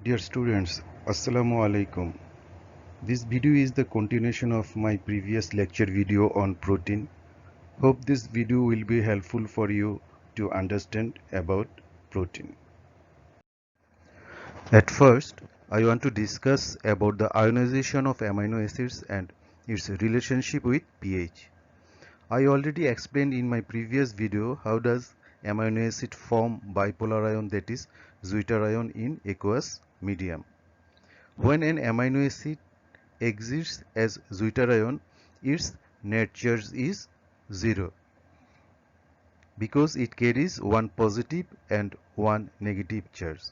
Dear students, Assalamu alaikum. This video is the continuation of my previous lecture video on protein. Hope this video will be helpful for you to understand about protein. At first, I want to discuss about the ionization of amino acids and its relationship with pH. I already explained in my previous video how does amino acid form bipolar ion, that is Zwitter ion, in aqueous medium. When an amino acid exists as Zwitter ion, its net charge is 0 because it carries one positive and one negative charge.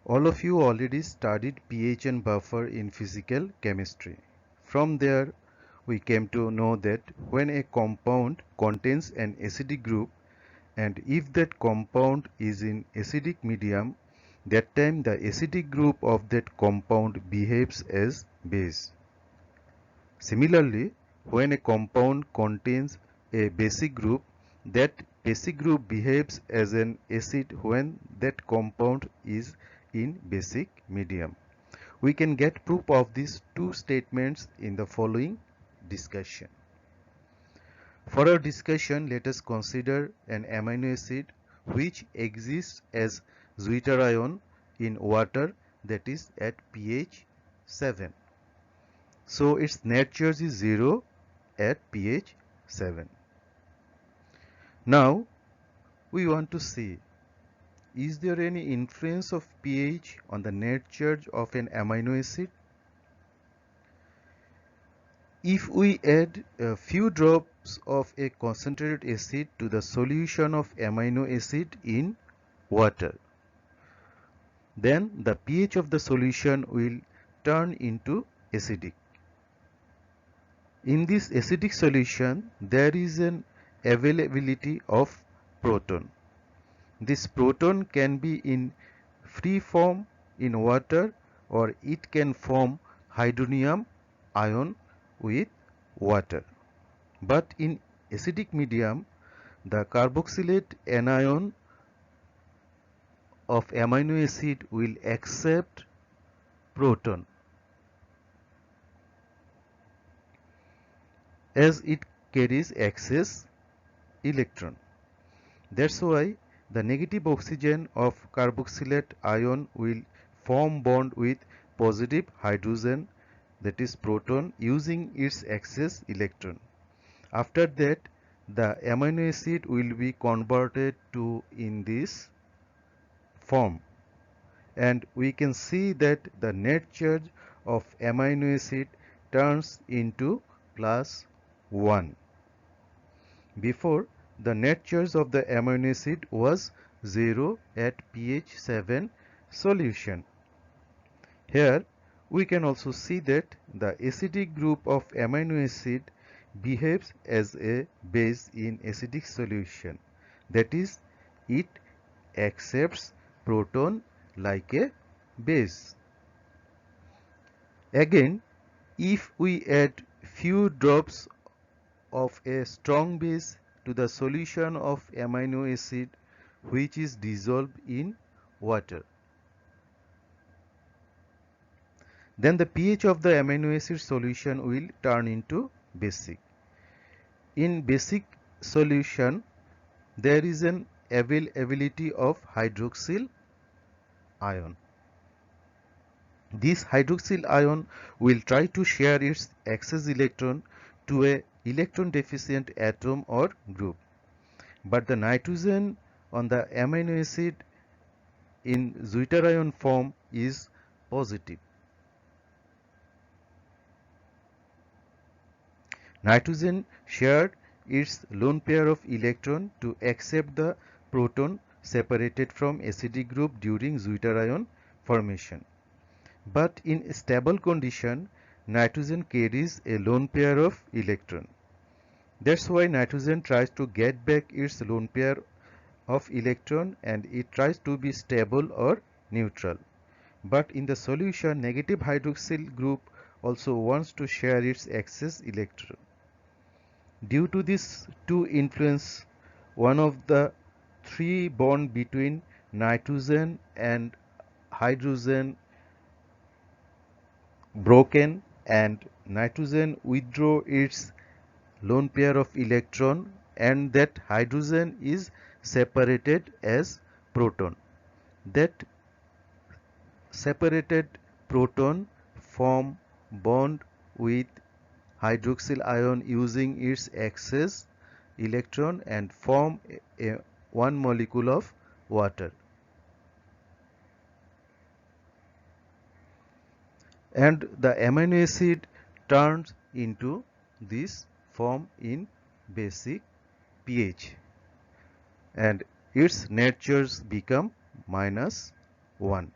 All of you already studied pH and buffer in physical chemistry. From there, we came to know that when a compound contains an acidic group and if that compound is in acidic medium, that time the acidic group of that compound behaves as base. Similarly, when a compound contains a basic group, that basic group behaves as an acid when that compound is in basic medium. We can get proof of these two statements in the following discussion. For our discussion, let us consider an amino acid which exists as Zwitter ion in water, that is at pH 7. So its net charge is 0 at pH 7. Now we want to see, is there any influence of pH on the net charge of an amino acid? If we add a few drops of a concentrated acid to the solution of amino acid in water, then the pH of the solution will turn into acidic. In this acidic solution, there is an availability of proton. This proton can be in free form in water or it can form hydronium ion with water. But in acidic medium, the carboxylate anion of amino acid will accept proton as it carries excess electron. That's why the negative oxygen of carboxylate ion will form bond with positive hydrogen, that is proton, using its excess electron. After that, the amino acid will be converted to in this form, and we can see that the net charge of amino acid turns into +1. Before, the net charge of the amino acid was 0 at pH 7 solution. Here we can also see that the acidic group of amino acid behaves as a base in acidic solution. That is, it accepts proton like a base. Again, if we add few drops of a strong base to the solution of amino acid which is dissolved in water, then the pH of the amino acid solution will turn into basic. In basic solution, there is an availability of hydroxyl ion. This hydroxyl ion will try to share its excess electron to a electron deficient atom or group, but the nitrogen on the amino acid in Zwitter ion form is positive. Nitrogen shared its lone pair of electron to accept the proton separated from acidic group during Zwitter ion formation. But in stable condition, nitrogen carries a lone pair of electron. That's why nitrogen tries to get back its lone pair of electron and it tries to be stable or neutral. But in the solution, negative hydroxyl group also wants to share its excess electron. Due to this two influence, one of the three bond between nitrogen and hydrogen broken and nitrogen withdraw its lone pair of electron, and that hydrogen is separated as proton. That separated proton form bond with hydroxyl ion using its excess electron and form one molecule of water. And the amino acid turns into this form in basic pH, and its net charge become -1.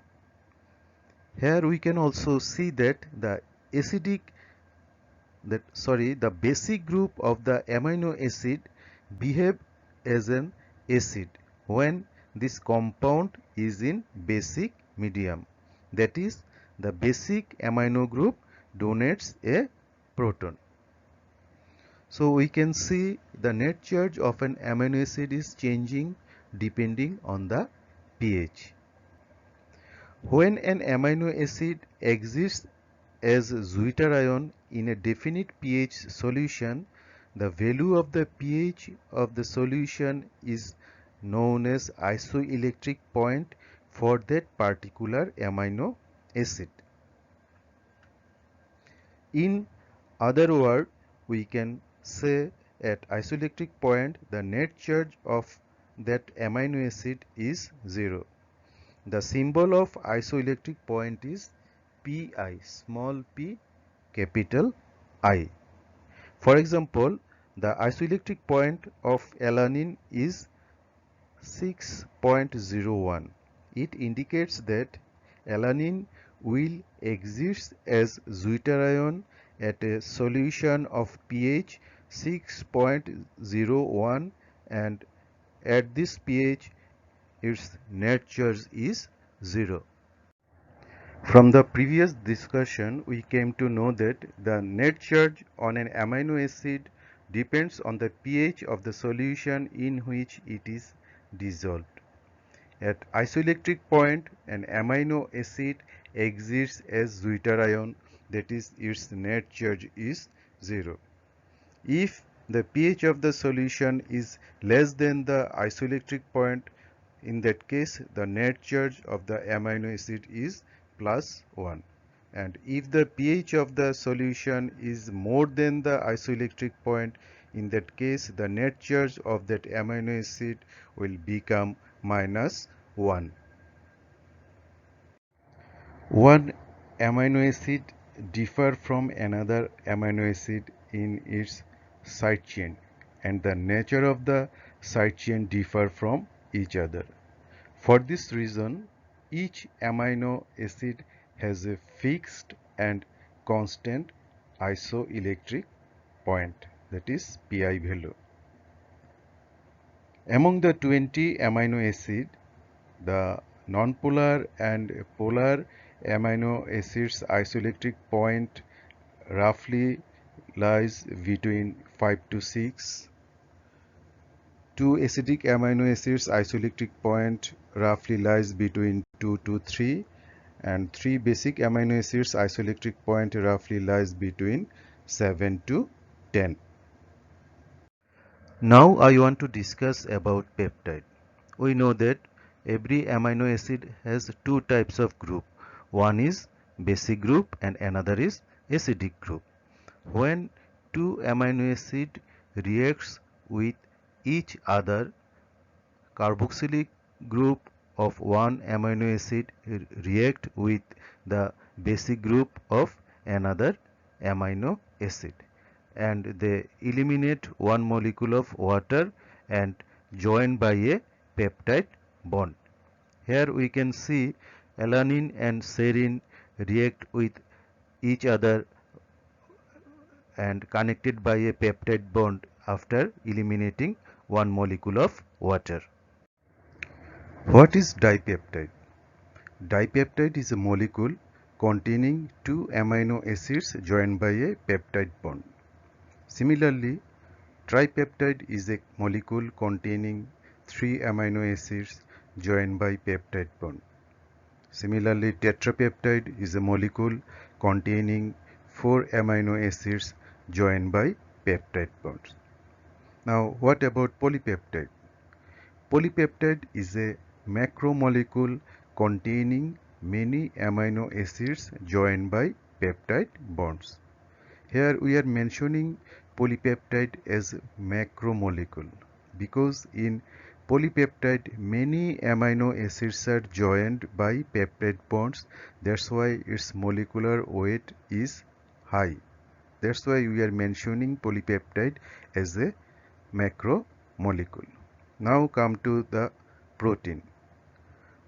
Here we can also see that the basic group of the amino acid behave as an acid when this compound is in basic medium. That is, the basic amino group donates a proton. So we can see the net charge of an amino acid is changing depending on the pH. When an amino acid exists as Zwitter ion in a definite pH solution, the value of the pH of the solution is known as isoelectric point for that particular amino acid. In other words, we can say at isoelectric point the net charge of that amino acid is 0. The symbol of isoelectric point is Pi, small p, capital I. For example, the isoelectric point of alanine is 6.01. It indicates that alanine will exist as Zwitter ion at a solution of pH 6.01, and at this pH its net charge is 0. From the previous discussion, we came to know that the net charge on an amino acid depends on the pH of the solution in which it is dissolved. At isoelectric point, an amino acid exists as Zwitter ion, that is, its net charge is 0. If the pH of the solution is less than the isoelectric point, in that case the net charge of the amino acid is +1. And if the pH of the solution is more than the isoelectric point, in that case the net charge of that amino acid will become -1. One amino acid differ from another amino acid in its side chain, and the nature of the side chain differ from each other. For this reason, each amino acid has a fixed and constant isoelectric point, that is Pi value. Among the 20 amino acids, the nonpolar and polar amino acids isoelectric point roughly lies between 5 to 6. Two acidic amino acids isoelectric point roughly lies between 2 to 3, and three basic amino acids isoelectric point roughly lies between 7 to 10. Now I want to discuss about peptide. We know that every amino acid has two types of group. One is basic group and another is acidic group. When two amino acid reacts with each other, carboxylic group of one amino acid react with the basic group of another amino acid, and they eliminate one molecule of water and join by a peptide bond. Here we can see alanine and serine react with each other and connected by a peptide bond after eliminating one molecule of water. What is dipeptide? Dipeptide is a molecule containing two amino acids joined by a peptide bond. Similarly, tripeptide is a molecule containing three amino acids joined by peptide bond. Similarly, tetrapeptide is a molecule containing 4 amino acids joined by peptide bonds. Now, what about polypeptide? Polypeptide is a macromolecule containing many amino acids joined by peptide bonds. Here we are mentioning polypeptide as macromolecule because in polypeptide many amino acids are joined by peptide bonds. That's why its molecular weight is high. That's why we are mentioning polypeptide as a macromolecule. Now come to the protein.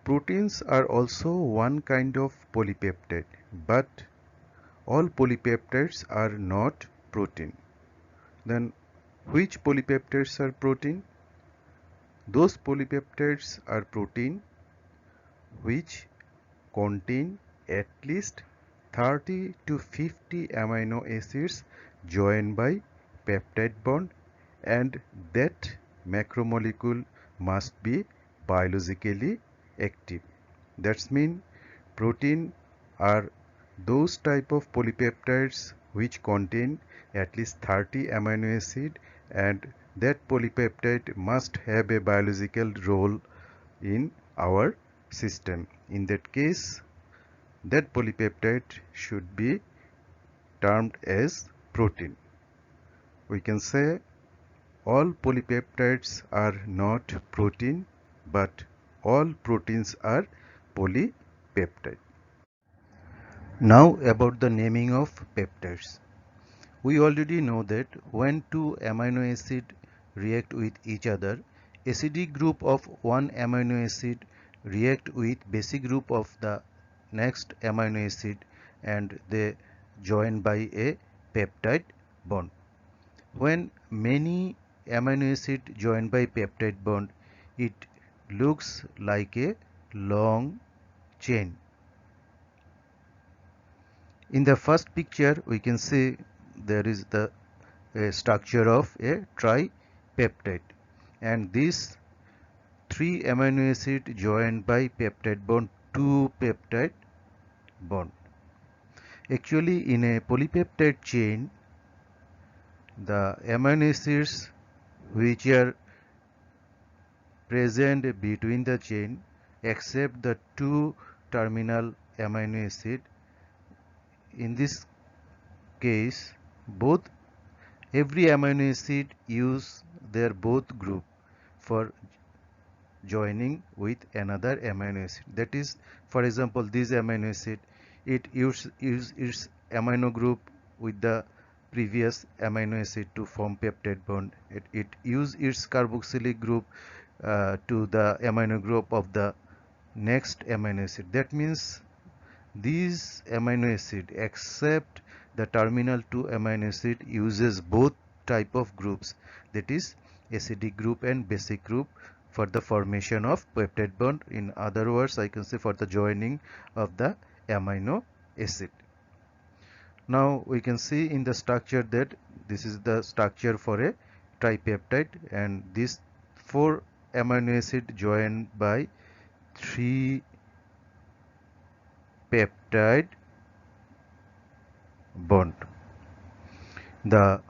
Proteins are also one kind of polypeptide, but all polypeptides are not protein. Then which polypeptides are protein? Those polypeptides are protein which contain at least 30 to 50 amino acids joined by peptide bond, and that macromolecule must be biologically active. That means protein are those type of polypeptides which contain at least 30 amino acid, and that polypeptide must have a biological role in our system. In that case, that polypeptide should be termed as protein. We can say all polypeptides are not protein, but all proteins are polypeptide. Now about the naming of peptides. We already know that when two amino acids react with each other, acidic group of one amino acid react with basic group of the next amino acid, and they join by a peptide bond. When many amino acids join by peptide bond, it looks like a long chain. In the first picture, we can see there is the structure of a tripeptide, and these three amino acid joined by peptide bond, two peptide bond. Actually, in a polypeptide chain, the amino acids which are present between the chain, except the two terminal amino acid. In this case, both every amino acid use their both group for joining with another amino acid. That is, for example, this amino acid, it use its amino group with the previous amino acid to form peptide bond. It use its carboxylic group to the amino group of the next amino acid. That means these amino acid, except the terminal two amino acid, uses both type of groups, that is acidic group and basic group, for the formation of peptide bond. In other words, I can say for the joining of the amino acid. Now we can see in the structure that this is the structure for a tripeptide, and these four amino acid joined by three peptide bond. The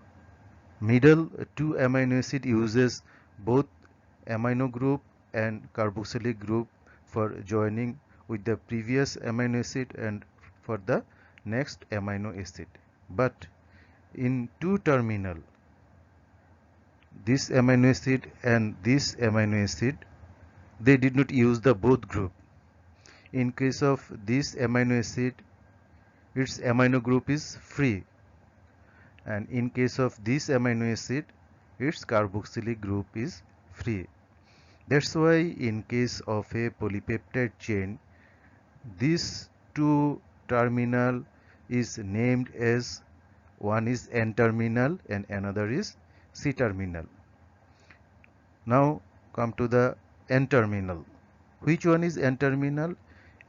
middle two amino acid uses both amino group and carboxylic group for joining with the previous amino acid and for the next amino acid. But in two terminal, this amino acid and this amino acid, they did not use the both group. In case of this amino acid, its amino group is free, and in case of this amino acid, its carboxylic group is free. That's why in case of a polypeptide chain, these two terminal is named as, one is N terminal and another is C terminal. Now come to the N terminal. Which one is N terminal?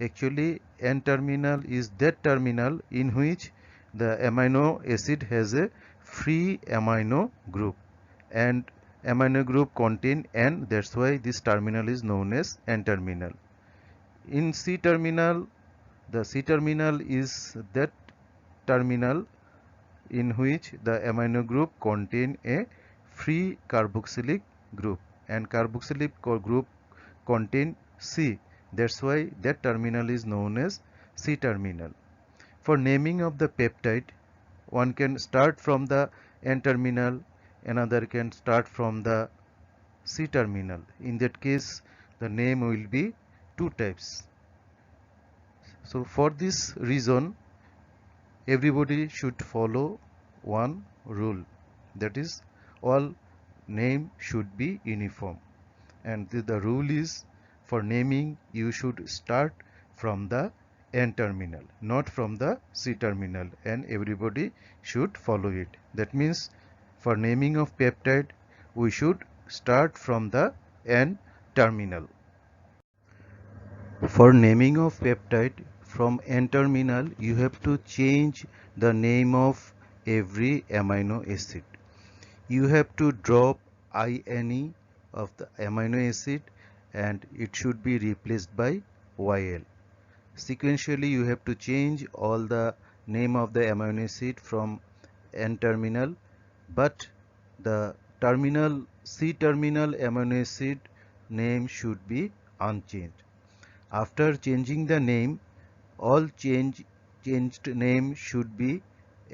Actually, N terminal is that terminal in which the amino acid has a free amino group, and amino group contain N. That's why this terminal is known as N terminal. In C terminal, the C terminal is that terminal in which the amino group contain a free carboxylic group, and carboxylic group contain C. That's why that terminal is known as C terminal. For naming of the peptide, one can start from the N terminal, another can start from the C terminal. In that case, the name will be two types. So for this reason, everybody should follow one rule, that is, all name should be uniform, and the rule is, for naming you should start from the N terminal, not from the C terminal, and everybody should follow it. That means for naming of peptide we should start from the N terminal. For naming of peptide from N terminal, you have to change the name of every amino acid. You have to drop INE of the amino acid and it should be replaced by YL. Sequentially, you have to change all the name of the amino acid from N terminal, but the terminal C terminal amino acid name should be unchanged. After changing the name, all changed name should be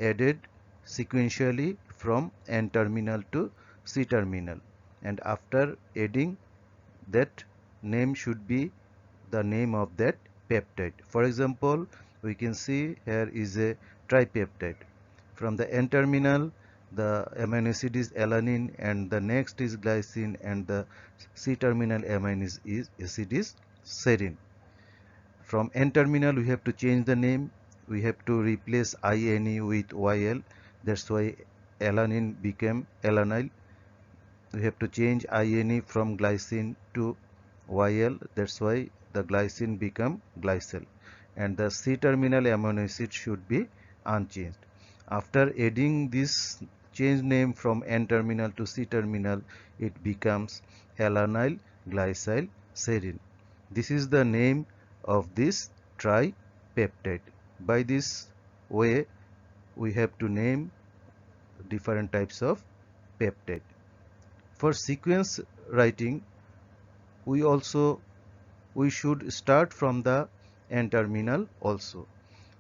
added sequentially from N terminal to C terminal, and after adding, that name should be the name of that peptide. For example, we can see here is a tripeptide. From the N terminal, the amino acid is alanine and the next is glycine, and the C terminal amino acid is serine. From N terminal we have to change the name, we have to replace INE with YL, that's why alanine became alanyl. We have to change INE from glycine to YL, that's why the glycine become glycel, and the C terminal amino acid should be unchanged. After adding this change name from N terminal to C terminal, it becomes alanyl glycyl serine. This is the name of this tripeptide. By this way, we have to name different types of peptide. For sequence writing, we should start from the N terminal also.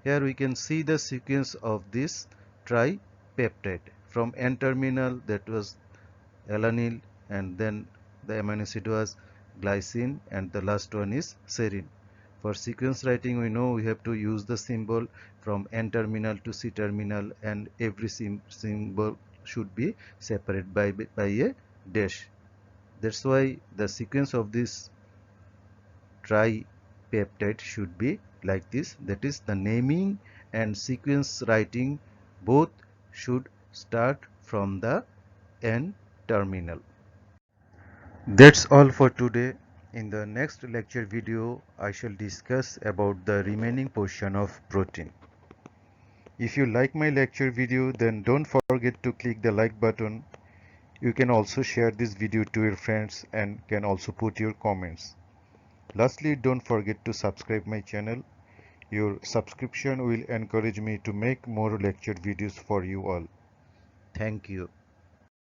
Here we can see the sequence of this tripeptide. From N terminal, that was alanine, and then the amino acid was glycine, and the last one is serine. For sequence writing, we know we have to use the symbol from N terminal to C terminal, and every symbol should be separated by a dash. That's why the sequence of this tripeptide should be like this. That is, the naming and sequence writing both should start from the N terminal. That's all for today. In the next lecture video, I shall discuss about the remaining portion of protein. If you like my lecture video, then don't forget to click the like button. You can also share this video to your friends and can also put your comments. Lastly, don't forget to subscribe my channel. Your subscription will encourage me to make more lecture videos for you all. Thank you.